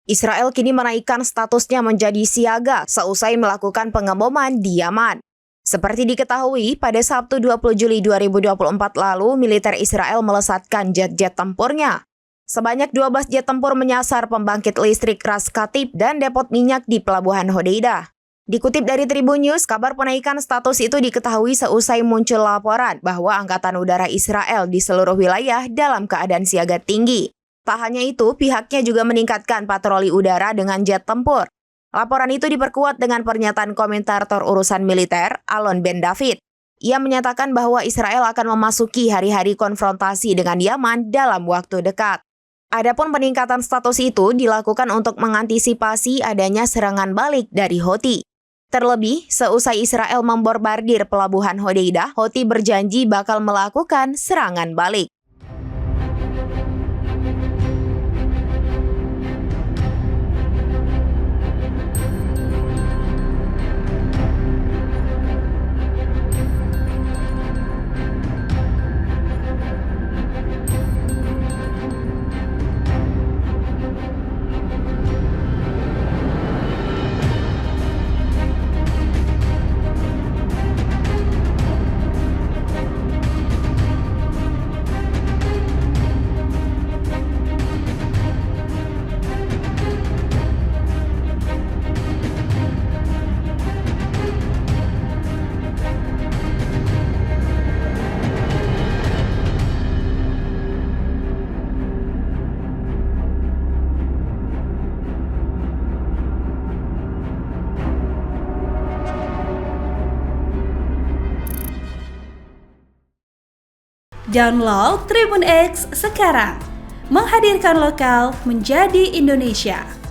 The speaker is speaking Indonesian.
Israel kini menaikkan statusnya menjadi siaga seusai melakukan pengeboman di Yaman. Seperti diketahui, pada Sabtu 20 Juli 2024 lalu, militer Israel melesatkan jet-jet tempurnya. Sebanyak 12 jet tempur menyasar pembangkit listrik Ras Katib dan depot minyak di Pelabuhan Hodeidah. Dikutip dari Tribun News, kabar penaikan status itu diketahui seusai muncul laporan bahwa Angkatan Udara Israel di seluruh wilayah dalam keadaan siaga tinggi. Tak hanya itu, pihaknya juga meningkatkan patroli udara dengan jet tempur. Laporan itu diperkuat dengan pernyataan komentator urusan militer, Alon Ben David. Ia menyatakan bahwa Israel akan memasuki hari-hari konfrontasi dengan Yaman dalam waktu dekat. Adapun peningkatan status itu dilakukan untuk mengantisipasi adanya serangan balik dari Houthi. Terlebih, seusai Israel membombardir Pelabuhan Hodeidah, Houthi berjanji bakal melakukan serangan balik. Download Tribun X sekarang, menghadirkan lokal menjadi Indonesia.